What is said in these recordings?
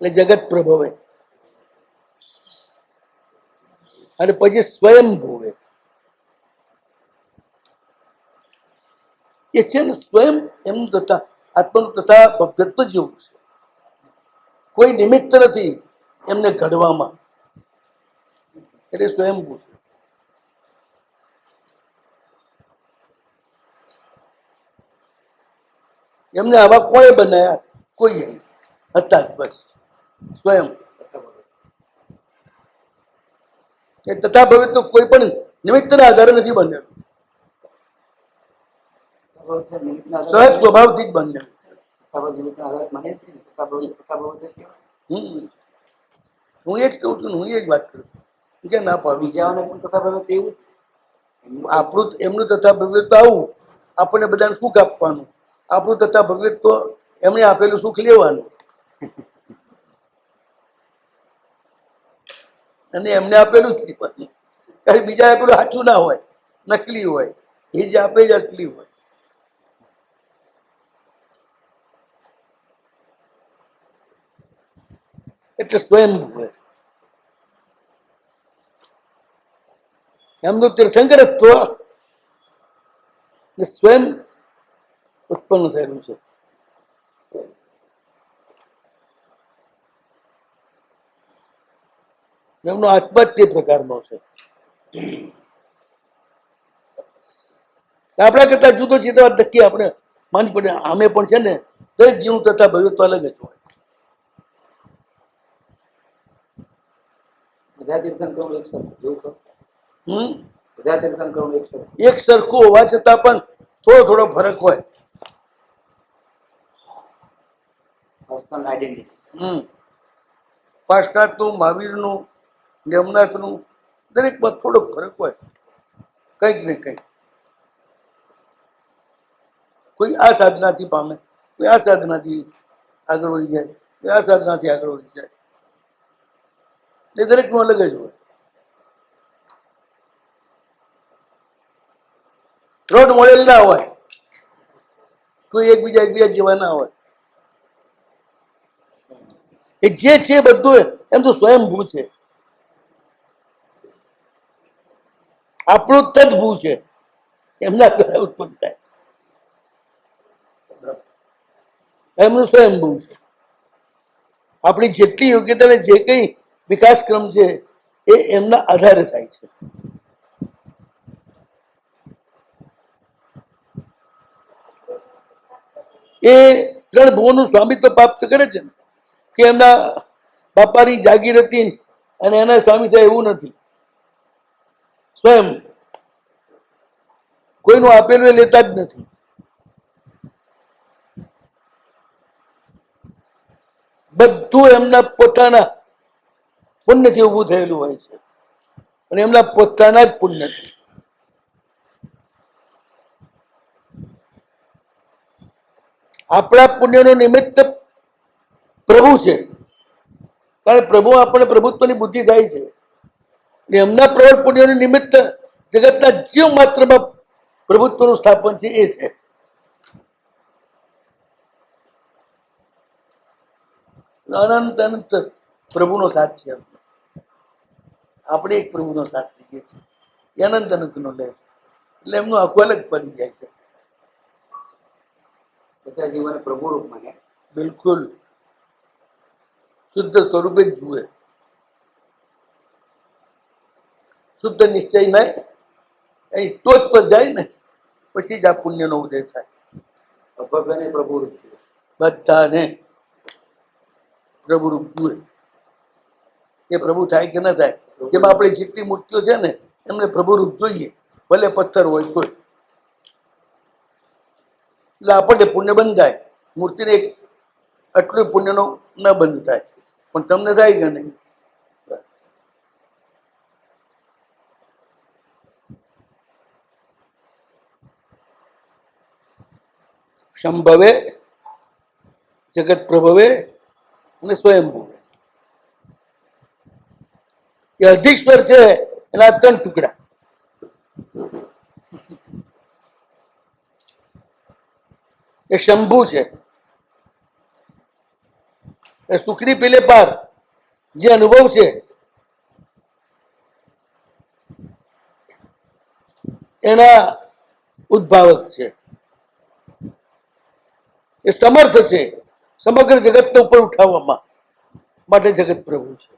એટલે જગત પ્રભવે, અને પછી સ્વયંભૂવે. એ છે ને સ્વયં એમનું તથા આત્માનું તથા ભગત જેવું છે. કોઈ નિમિત્ત નથી એમને ઘડવામાં, એટલે સ્વયંભૂ છે. એમને આવા કોણે બનાયા? કોઈ હતા જ બસ સ્વયં. એ તથા ભવિત તો કોઈ પણ નિમિત્તના આધારે નથી બનેલું, સહજ સ્વભાવથી જ બનેલું. હું એ જ કહું છું, હું એ જ વાત કરું છું કે ના પાડું. બીજાઓને પણ તથા ભવે તેવું આપણું એમનું તથા ભવ્ય તો આવું, આપણને બધાને સુખ આપવાનું. આપણું તથા ભવ્ય તો એમણે આપેલું સુખ લેવાનું, અને એમને આપેલું જ લેવાનું. કારણ બીજા આપેલું સાચું ના હોય, નકલી હોય. એ જે આપે જ અસલી હોય. એટલે સ્વયંભૂ હોય. એમનું તીર્થંકરત્વ સ્વયં ઉત્પન્ન થયેલું છે. એમનો આત્મા તે પ્રકારનો છે. આપણા કરતા જુદો છે તો નક્કી આપણે માની પડે. આમે પણ છે ને દરેક જીવનું તથા ભવ્યત્વ અલગ જ હોય. બધા તીર્થંકરો એક સરખું એવું ખરું? બધા તીર્થંકરો એક સરખું? એક સરખું હોવા છતાં પણ થોડો થોડો ફરક હોય. Personal identity. પાર્શનાથનું, મહાવીરનું, જમનાથનું દરેકમાં થોડોક ફરક હોય, કંઈક ને કંઈક. કોઈ આ સાધનાથી પામે, કોઈ આ સાધનાથી આગળ વધી જાય, કોઈ આ સાધનાથી આગળ વધી જાય. એ દરેકનું અલગ જ હોય. રોડ મોડેલ ના હોય, કોઈ એકબીજા જેવા ના હોય. એ જે છે બધું એમ તો સ્વયંભૂ છે. આપણું તદભૂ છે, એમના દ્વારા ઉત્પન્ન થાય. એમનું સ્વયંભૂ છે. આપણી જેટલી યોગ્યતા ને જે કઈ વિકાસ ક્રમ છે એ એમના આધારે થાય છે. એ ત્રણ ભુવનનું સ્વામિત્વ પ્રાપ્ત કરે છે ને, કે એમના બાપાની જાગીર હતી અને એના સ્વામી થાય એવું નથી. સ્વયં કોઈનું આપેલું એ લેતા જ નથી. બધું એમના પોતાના પુણ્યથી ઊભું થયેલું હોય છે, અને એમના પોતાના જ પુણ્યથી. આપણા પુણ્યનું નિમિત્ત પ્રભુ છે, કારણ પ્રભુ આપણે પ્રભુત્વની બુદ્ધિ થાય છે. એમના પ્રવળ પુણ્યનું નિમિત્ત જગતના જીવ માત્રમાં પ્રભુત્વનું સ્થાપન છે એ છે. અનંત અનંત પ્રભુનો સાથ છે. આપણે એક પ્રભુનો સાથ લઈએ છીએ, અનંત અનંતનો લે છે. એટલે એમનું આખું અલગ પડી જાય છે. બધા જીવોને પ્રભુ રૂપ માને. બિલકુલ શુદ્ધ સ્વરૂપે જ જુએ. શુદ્ધ નિશ્ચય નહીં, એની ટોચ પર જાય ને પછી જ આ પુણ્યનો ઉદય થાય. અભવ્યને પ્રભુ રૂપ જુએ. બધાને પ્રભુ રૂપ જુએ. એ પ્રભુ થાય કે ના થાય, જેમ આપણે જેટલી મૂર્તિઓ છે ને એમને પ્રભુ રૂપ જોઈએ, ભલે પથ્થર હોય તોય. એટલે આપણને પુણ્ય બંધાય. મૂર્તિને આટલું પુણ્યનો ન બંધ થાય, પણ તમને થાય કે નહીં? સંભવે, જગત પ્રભવે અને સ્વયંભૂવે. એ અધિશ્વર છે એના ત્રણ ટુકડા. એ શંભુ છે, એ સુખની પેલે પાર જે અનુભવ છે એના ઉદ્ભાવક છે. એ સમર્થ છે સમગ્ર જગતને ઉપર ઉઠાવવામાં, માટે જગત પ્રભુ છે.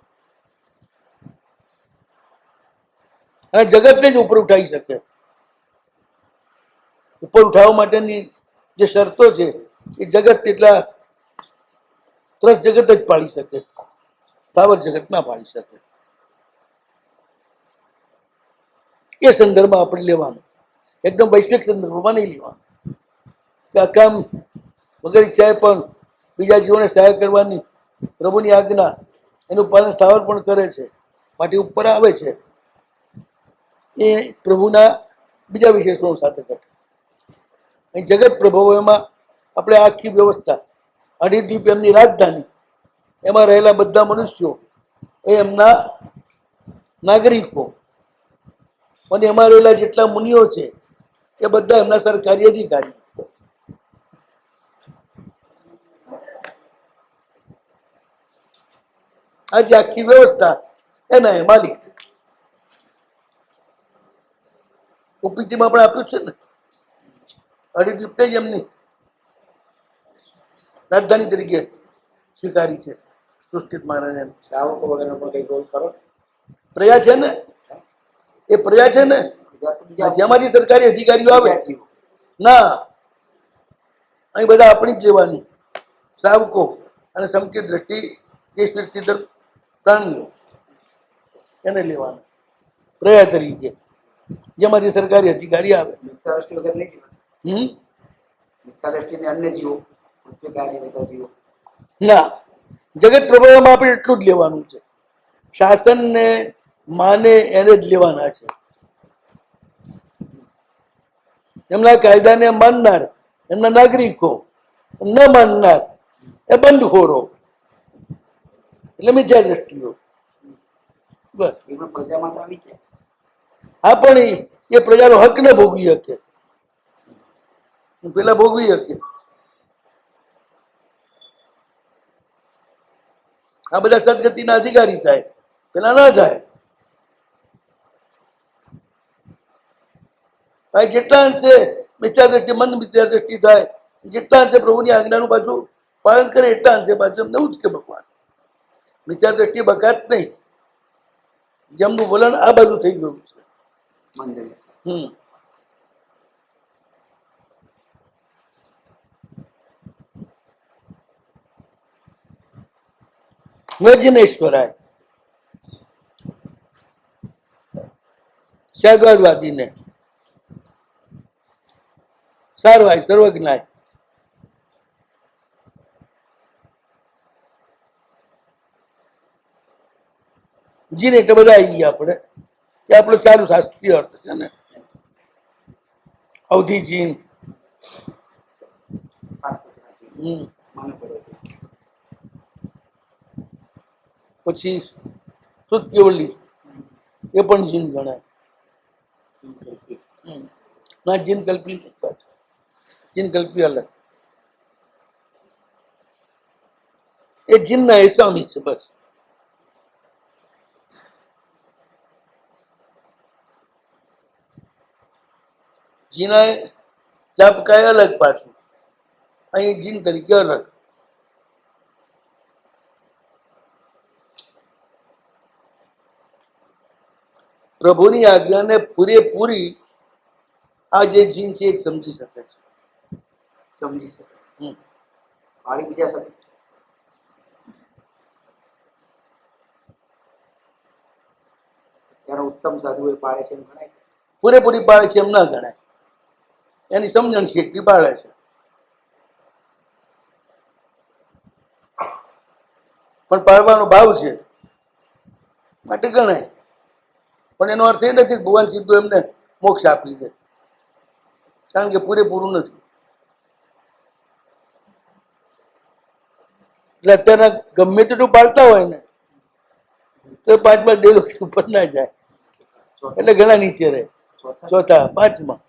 અને જગતને જ ઉપર ઉઠાવી શકે. ઉપર ઉઠાવવા માટેની જે શરતો છે એ જગત એટલા ત્રસ જગત જ પાડી શકે, સ્થાવર જગત ના પાડી શકે. એ સંદર્ભમાં આપણે લેવાનું, એકદમ વૈશ્વિક સંદર્ભમાં નહીં લેવાનું કે આ કામ વગર ઈચ્છાએ પણ બીજા જીવોને સહાય કરવાની પ્રભુની આજ્ઞા, એનું પાલન સ્થાવર પણ કરે છે, માટે ઉપર આવે છે. એ પ્રભુના બીજા વિશેષણો સાથે ઘટે. અહીં જગત પ્રભુઓમાં આપણે આખી વ્યવસ્થા, અઢી દ્વીપ એમની રાજધાની, એમાં રહેલા બધા મનુષ્યો એ એમના નાગરિકો, અને એમાં રહેલા જેટલા મુનિઓ છે એ બધા એમના સરકારી અધિકારી. આજે આખી વ્યવસ્થા એના એ માલિક. ઉપીતિમાં પણ આપ્યું છે ને, અઢી જ એમની રાજધાની તરીકે સ્વીકારી છે સુષ્ટિત મહારાજે. શ્રાવકો વગરનો પણ કઈ રોલ કરો. પ્રજા છે ને, એ પ્રજા છે ને, જેમાંથી સરકારી અધિકારીઓ આવે ના, અહીં બધા આપણી જ લેવાની શ્રાવકો અને સમકીય દ્રષ્ટિ દેશ દ્રષ્ટિ પ્રાણીઓ એને લેવાના પ્રજા તરીકે, જેમાંથી સરકારી અધિકારી આવે. મિથ્યા દ્રષ્ટિ વગર નહીં લેવાનું. મિથ્યા દ્રષ્ટિને અન્ય જીવો, પૃથ્વી કાયને બધા જીવો ના, જગત પ્રભાવમાં આપણે એટલું જ લેવાનું છે. શાસનને માને એને જ લેવાના છે. એમના કાયદાને માનનાર એમના નાગરિકો, ન માનનાર એ બંધખોરો, એટલે મિથ્યા દ્રષ્ટિઓ. બસ. એ પણ પ્રજામાં તો આવી છે. હા, પણ એ પ્રજાનો હક ન ભોગવી શકે, પેલા ભોગવી શકે. આ બધા સદગતિના અધિકારી થાય, પેલા ના થાય. જેટલા અંશે મિથ્યા દ્રષ્ટિ, મન મિથ્યા દ્રષ્ટિ થાય, જેટલા અંશે પ્રભુની આજ્ઞાનું પાછું પાલન કરે એટલા અંશે પાછું એમને એવું જ કે ભગવાન મિથ્યા દ્રષ્ટિ બગાત નહીં. જેમનું વલણ આ બાજુ થઈ ગયું છે. વજ્નેશ્વરાય શાગવાદવાદીને સારવાય સર્વજ્ઞાય. જીન એટલે બધા આવી ગયા આપણે, એ આપણો ચાલુ શાસ્ત્રીય અર્થ છે ને. અવધિ જીન, પછી શુદ્ધ કેવલી એ પણ જીન ગણાય. ના, જીન કલ્પી જીન કલ્પી અલગ. એ જીનના એ સ્વામી છે બસ. જીના ચાપકાય અલગ પાછું, અહીં જીન તરીકે અલગ. પ્રભુની આજ્ઞાને પૂરેપૂરી આ જે જીન છે એ સમજી શકે છે. સમજી શકે. પાળી બીજા શકે. ત્યારે ઉત્તમ સાધુ એ પાળે છે એમ ગણાય. પૂરેપૂરી પાળે છે એમ ના ગણાય, એની સમજણ છે એટલી પાળે છે. પણ પાળવાનો ભાવ છે માટે ગણાય. પણ એનો અર્થ એ નથી કે ભગવાન સીધું એમને મોક્ષ આપી દે, કારણ કે પૂરેપૂરું નથી. એટલે અત્યારના ગમે તેટલું પાળતા હોય ને તો 5 દેવ ઉપર ના જાય, એટલે ઘણા નીચે રહે. ચોથા, 5માં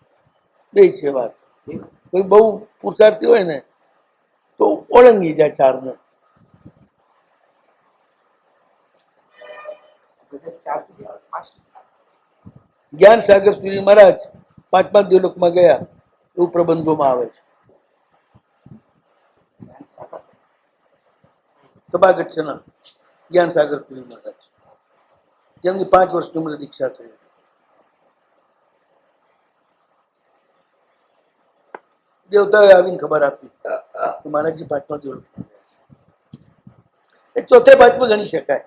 બે છે વાત. કોઈ બહુ પુરુષાર્થી હોય ને તો ઓળંગી જાય 4ને. ક્યાં સુધી આવે? 5 જ્ઞાન સાગર સુધી મહારાજ 5 દ્યોલોકમાં ગયા એવું પ્રબંધોમાં આવે છે. જ્ઞાન સાગર. તબાગચ્છના જ્ઞાન સાગર સુધી મહારાજ, જેમની 5 વર્ષની ઉંમરે દીક્ષા થઈ. દેવતાએ આવીને ખબર આપી કે મહારાજજી 5મા દ્યોલોકમાં ગયા. એ 4થે 5મું ગણી શકાય.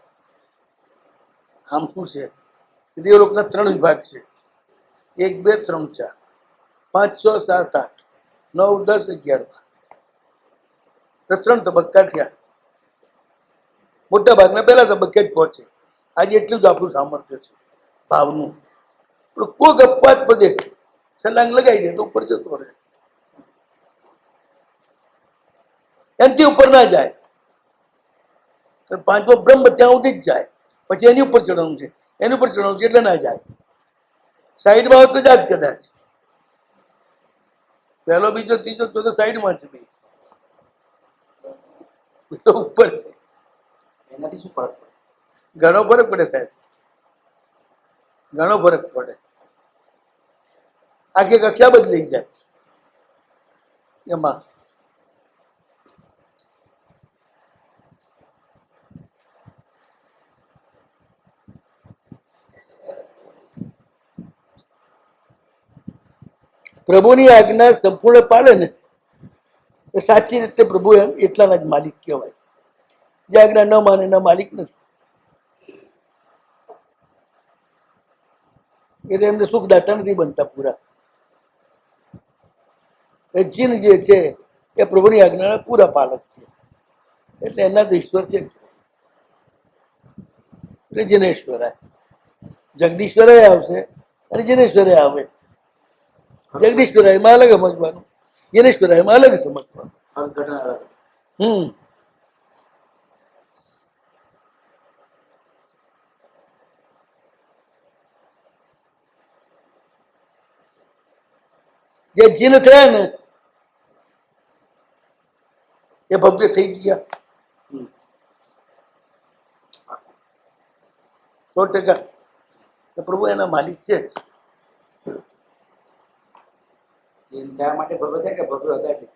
આમ શું છે કે દેવલોકના 3 વિભાગ છે. 1, 2, 3, 4, 5, 6, 7, 8, 9, 10, 11, 12. 3 તબક્કા થયા. મોટા ભાગના પહેલા તબક્કે જ પહોંચે. આજે એટલું જ આપણું સામર્થ્ય છે ભાવનું. પણ કોઈ ગપ્પાત પદે છલાંગ લગાવી દે તો ઉપર જતો રહે, એનાથી ઉપર ના જાય. 5મો બ્રહ્મ ત્યાં સુધી જ જાય, પછી એની ઉપર ચડવાનું છે, એની ઉપર ચડવાનું છે એટલે ના જાય. સાઈડમાં હોત તો જાત કદાચ. પહેલો, બીજો, ત્રીજો, ચોથો સાઈડમાં છે, ઉપર છે. એનાથી શું ફરક પડે? ઘણો ફરક પડે સાહેબ, ઘણો ફરક પડે. આખી કક્ષા બદલાઈ જાય એમાં. પ્રભુની આજ્ઞા સંપૂર્ણ પાડે ને એ સાચી રીતે પ્રભુ એમ એટલાના જ માલિક કહેવાય. જે આજ્ઞા ન માને એના માલિક નથી. એટલે એમને સુખદાતા નથી બનતા પૂરા. એ જીન જે છે એ પ્રભુની આજ્ઞાના પૂરા પાલક છે, એટલે એના તો ઈશ્વર છે. એટલે જિનેશ્વરાય, જગદીશ્વરાય આવશે અને જિનેશ્વરાય આવે. જગદીશ્વરાયમાં અલગ સમજવાનું, જિનેશ્વરાયમાં અલગ સમજવાનું. હર ઘટના અલગ. જે જીન થયા ને એ ભવ્ય થઈ ગયા 100%. તો પ્રભુ એના માલિક છે. ચેન્જ થયા માટે ભવ્ય થાય કે ભવ્ય હતા એટલે?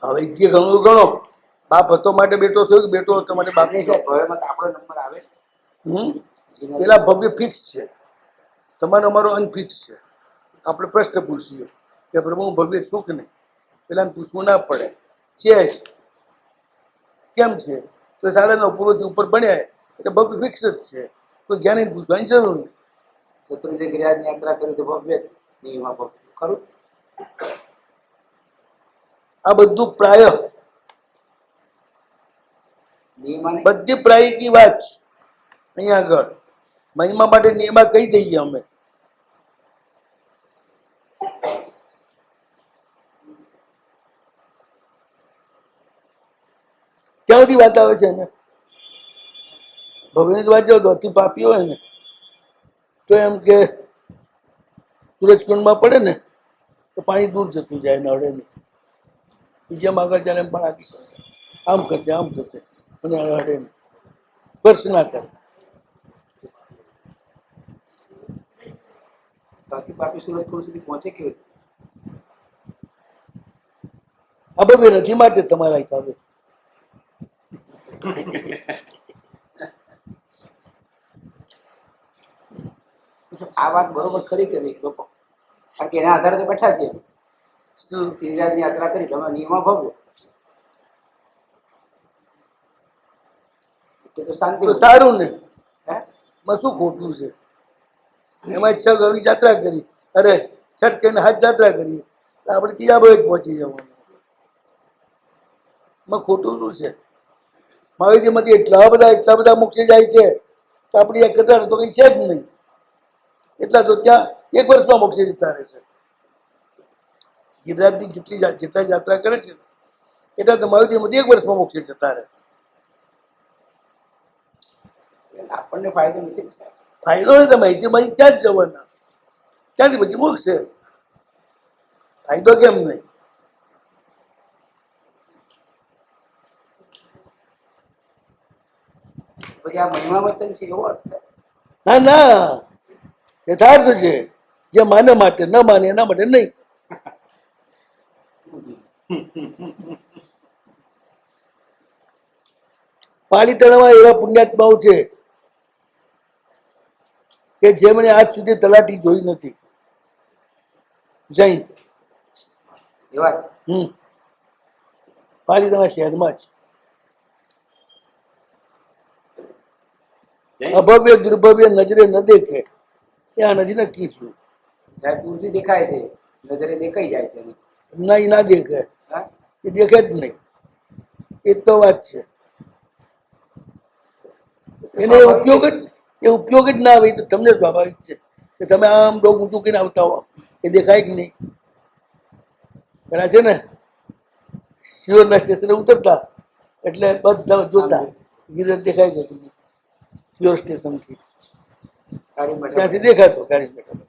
હવે જે ઘણું ગણો, બાપ હતો માટે બેટો થયો કે બેટો હતો માટે બાપ નહીં થયો. સાહેબ, ભવ્યમાં તો આપણો નંબર આવે. પેલા ભવ્ય ફિક્સ છે, તમારો અમારો અનફિક્સ છે. આપણે પ્રશ્ન પૂછીએ કે પ્રભુ હું ભવ્ય શું કે નહીં, પેલા પૂછવું ના પડે. છે કેમ છે તો 9.5 પૂર્વથી ઉપર ભણ્યા એટલે ભવ્ય ફિક્સ જ છે, કોઈ જ્ઞાની પૂછવાની જરૂર નહીં. શત્રુંજય ગિરિરાજની યાત્રા કરી તો ભવ્ય જ નહીં, એમાં ભવ્ય ખરું. આ બધું પ્રાય નિયમાને બધી પ્રાયની વાત છે. અહીંયા આગળ મહિમા માટે નિયમા કહી દઈએ અમે. ક્યાં બધી વાત આવે છે એને ભવ્યની જ વાત જાઓ તો અતિ પાપી હોય ને તો એમ કે સૂરજકુંડમાં પડે ને તો પાણી દૂર જતું જાય, નડે નહીં. જેમ આગળ ચાલે એમ પણ આગળ કરશે, આમ કરશે આમ કરશે, અને હડે નહીં, સ્પર્શ ના કરે. અતિ પાપી સુરજકુંડ સુધી પહોંચે કેવી રીતે? આ ભવ્ય નથી માટે તમારા હિસાબે. આ વાત બરોબર ખરી કે નહીં લોકો? કારણ કે એના આધારે તો બેઠા છીએ. શું ગિરિરાજની યાત્રા કરી તમે નિયમા ભવ્ય તો શાંતિ. તો સારું ને, હે માં શું ખોટું છે? એમાં 6 ગૌરી યાત્રા કરી, અરે છઠ કહીને 7 યાત્રા કરીએ તો આપણે ત્રીજા ભાવે જ પહોંચી જવાનું. માં ખોટું શું છે? મહાવીરજીમાંથી એટલા બધા મોક્ષે જાય છે તો આપણી આ કદર તો કઈ છે જ નહીં. એટલા તો ત્યાં 1 વર્ષમાં મોક્ષે જતા રહે છે. ગિરિરાજની જેટલા યાત્રા કરે છે એટલા તો મહાવીરજીમાંથી 1 વર્ષમાં મોક્ષે જતા રહે. આપણને ફાયદો નથી ને સાહેબ. ફાયદો નહીં, તમે અહીંથી ત્યાં જ જવાના, ત્યાંથી પછી મોક્ષે. ફાયદો કેમ નહીં? પછી આ મહિમા વચન છે એવો અર્થ થાય. હા ના, યથાર્થ છે. જે માને માટે, ન માને એના માટે નહીં. પાલીતાણામાં એવા પુણ્યાત્માઓ છે કે જેમણે આજ સુધી તલાટી જોઈ નથી. જૈન. એવા છે. પાલીતાણા શહેરમાં જ અભવ્ય દુર્ભવ્ય નજરે ન દેખે ત્યાં નથી નક્કી થયું. સાહેબ દૂરથી દેખાય છે, નજરે દેખાઈ જાય છે. ના, એ ના દેખે, હા? એ દેખે જ નહીં. એ તો વાત છે. એને ઉપયોગ જ ના આવે. તો તમને સ્વાભાવિક છે કે તમે આમ ડોક ઊંચું કરીને આવતા હો, એ દેખાય કે નહીં. પેલા છે ને શિવરના સ્ટેશને ઉતરતા એટલે બધા જોતા ગિરજ દેખાય છે શિવર સ્ટેશનથી, ત્યાંથી દેખાતો ગાડી બેઠા.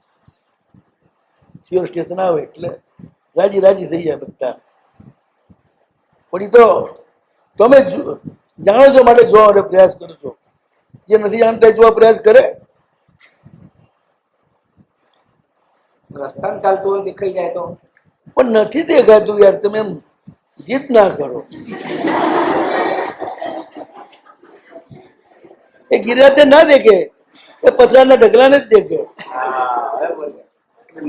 શિવર સ્ટેશન આવે એટલે રાજી રાજી થઈ જાય બધા. પણ એ તો તમે જાણો છો માટે જોવા માટે પ્રયાસ કરો છો. જે નથી જાણતા એ જોવા પ્રયાસ કરે. રસ્તામાં ચાલતું હોય દેખાઈ જાય તો પણ નથી દેખાતું યાર. તમે એમ જીદ ના કરો. એ ગિરિરાજને ના દેખે, એ પથરાના ઢગલાને જ દેખે.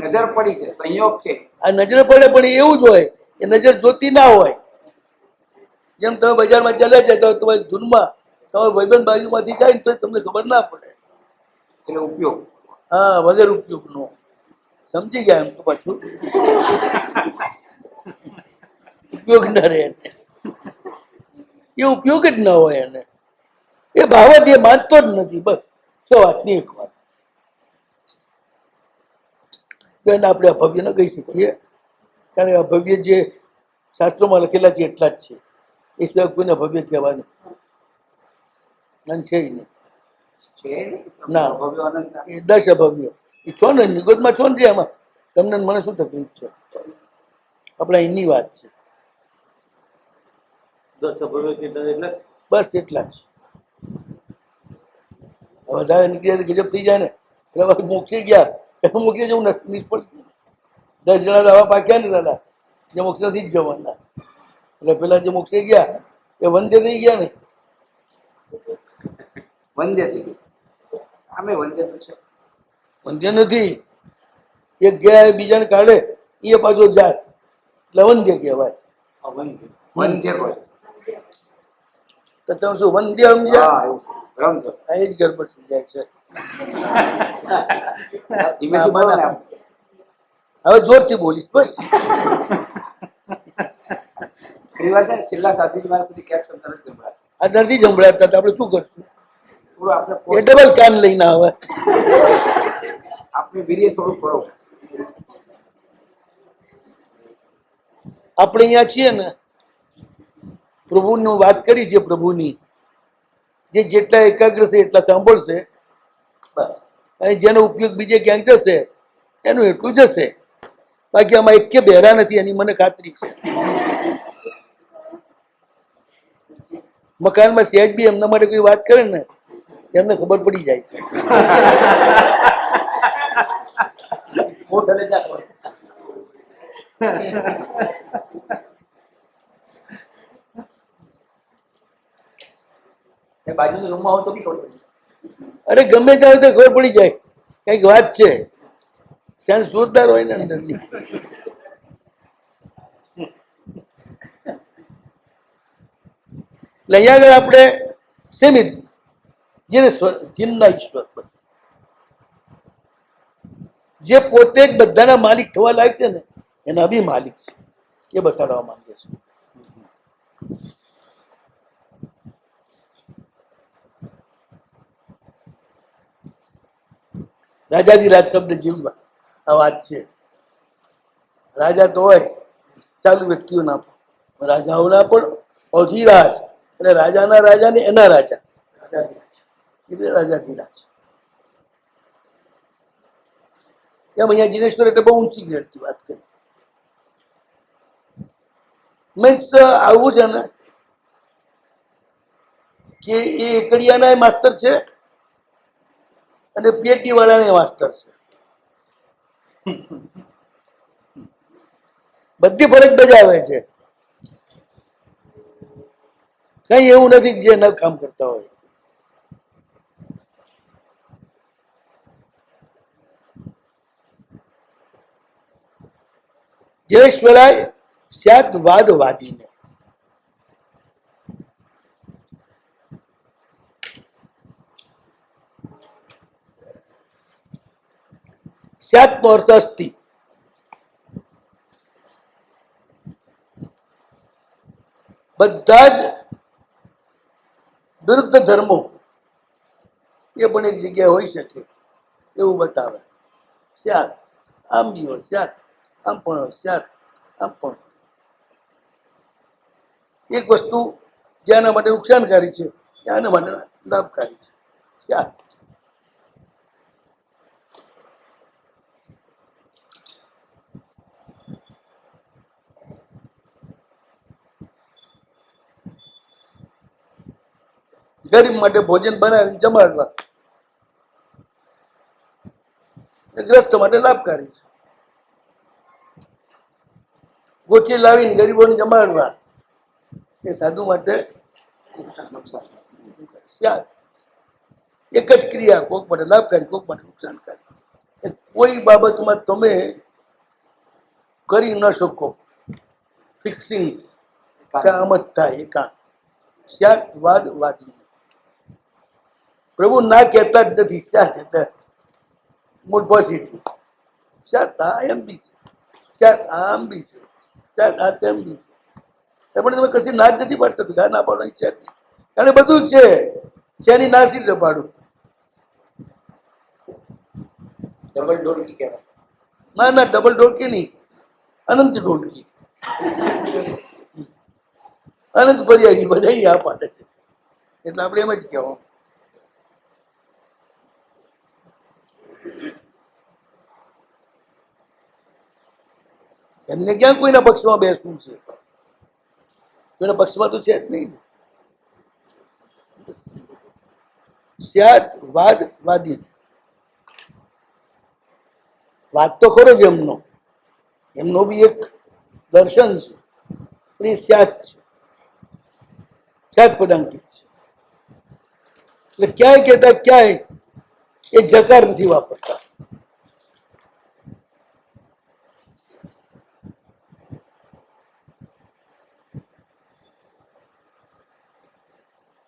નજર પડી છે, સંયોગ છે. આ નજર પડે પણ એવું જ હોય એ નજર જોતી ના હોય. જેમ તમે બજારમાં ચાલ્યા જાય તો તમારી ધૂનમાં તમારો ભાઈબંધ બાજુમાંથી જાય ને તો તમને ખબર ના પડે. એટલે ઉપયોગ. હા, વગર ઉપયોગનો. સમજી ગયા એમ તો પાછું ઉપયોગ ના રહે એને. એ ઉપયોગ જ ના હોય એને. એ ભાવત એ માનતો જ નથી. બસ સો વાતની એક વાત. એને આપણે અભવ્ય ન કહી શકીએ, કારણ કે અભવ્ય જે શાસ્ત્રોમાં લખેલા છે એટલા જ છે. એ સિવાય કોઈને અભવ્ય કહેવાની અને છે નહીં. ના એ 10 અભવ્ય એ છો ને નિગોદમાં છો ને જે એમાં તમને મને શું તકલીફ છે? આપણે અહીંની વાત છે. બસ એટલા જ. વધારે નીકળ્યા ગજબ થઈ જાય ને એટલે મોક્ષે ગયા. મોક્ષે જવું નિષ્ફળ. 10 જણા આવા પાક્યા ને દાદા જે મોક્ષ નથી જ જવાના. એટલે પેલા જે મોક્ષે ગયા એ વંદ્ય થઈ ગયા ને. વંદ્ય થઈ ગયું. આમે વંદ્ય તો છે. વંદ્ય નથી. એક ગયા એ બીજાને કાઢે એ પાછો જાય એટલે વંદ્ય કહેવાય. વંદ્ય કોઈ તો તમે શું વંદ્ય સમજ્યા? આ એ જ ગડબડ થઈ જાય છે. ધીમેથી બોલો ને આમ. હવે જોરથી બોલીશ બસ. ઘણી વાર છે ને છેલ્લા 7 માસ સુધી ક્યાંક શબ્દ નથી સંભળાતો. આ નથી સંભળાતા તો આપણે શું કરશું? થોડું આપણે એ ડબલ કાન લઈને આવે. આપણે વીર્ય થોડું કરો. આપણે અહીંયા છીએ ને પ્રભુની વાત કરી છે. પ્રભુની જે જેટલા એકાગ્ર છે એટલા સાંભળશે અને જેનો ઉપયોગ બીજે ક્યાંક જશે એનું એટલું જશે. બાકી આમાં એક કે બહેરા નથી એની મને ખાતરી છે. મકાનમાં સહેજ બી એમના માટે કોઈ વાત કરે ને એમને ખબર પડી જાય છે. અરે ગમે ત્યાં તો ખબર પડી જાય કઈક વાત છે. સેન્સ જોરદાર હોય ને અંદરની. એટલે અહીંયા આગળ આપણે સીમિત જેને જીનના ઈશ્વર જે પોતે જ બધાના માલિક થવા લાયક છે ને એના બી માલિક છે એ બતાડવા માંગે છે. રાજાધિરાજ શબ્દ જીવવા આ વાત છે. રાજા તો હોય ચાલુ વ્યક્તિઓના પણ રાજાઓના પણ અધિરાજ એટલે રાજાના રાજા ને એના રાજા એટલે રાજાધિરાજ. એમ અહીંયા જીનેશ્વર એટલે બહુ ઊંચી ગ્રેડથી વાત કરી. મીન્સ આવું છે ને કે એ એકડિયાના માસ્તર છે અને પીએચડી વાળાને માસ્ટર છે. બધી ફરજ બજાવે છે. કઈ એવું નથી જે ન કામ કરતા હોય. જયેશ્વરાય સ્યાદ વાદવાદીને સ્યાદ નો અર્થ અસ્તિ. બધા જ વિરુદ્ધ ધર્મો એ પણ એક જગ્યાએ હોઈ શકે એવું બતાવે. સ્યાદ આમ બી હોય, સ્યાદ આમ પણ હોય, સ્યાદ આમ પણ હોય. એક વસ્તુ જેના માટે નુકસાનકારી છે આના માટે લાભકારી છે. સ્યાદ ગરીબ માટે ભોજન બનાવીને જમાડવા એ ગ્રસ્ત માટે લાભકારી છે. ગોચી લાવીને ગરીબોને જમાડવા એ સાધુ માટે નુકસાન. સ્યાદ. એક જ ક્રિયા કોક માટે લાભકારી, કોક માટે નુકસાનકારી. એ કોઈ બાબતમાં તમે કરી ન શકો ફિક્સિંગ કે આમ જ થાય એકાંત. સ્યાદ વાદ વાદી. પ્રભુ ના કહેતા જ નથી. સ્યાદ એટલે મૂળ પોઝિટિવ. સ્યાદ આ એમ બી છે, સ્યાદ આમ બી છે, સ્યાદ આ તેમ બી છે. પણ તમે કશી ના જ નથી પાડતા. ઘા ના પાડવાની છે જ નહીં. કારણ બધું છે. શેની નાસી રીતે પાડું? ડબલ ઢોલકી કહેવાય. ના ના, ડબલ ઢોલકી નહીં, અનંત ઢોલકી. અનંત પર્યાયની બધા આ પાડે છે. એટલે આપણે એમ જ કહેવાનું. એમને ક્યાં કોઈના પક્ષમાં બેસવું છે? કોઈના પક્ષમાં તો છે જ નહીં. સ્યાદ વાદ વાદી. વાત તો ખરો જ એમનો બી એક દર્શન છે, પણ એ સ્યાદ છે, સ્યાદ પદાંકિત છે. એટલે ક્યાંય કહેતા ક્યાંય એ જકાર નથી વાપરતા.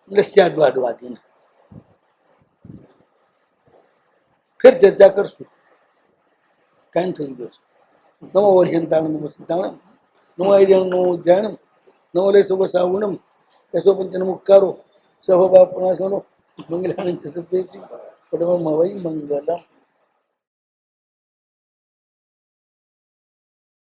એટલે સ્યાદવાદવાદી. ફેર ચર્ચા કરશું. કાંઈ થઈ ગયો છે. નમો વર્ષંતાણમ નમસ્તાણમ નમો આઈર્યમ નમો જ્ઞાનમ નમો લેસો બસાવુણમ એસો પંચનમુક્કારો સહભાપનાશનો મંગલાનંદ સભ્યેસી પડવમ વૈ મંગલમ.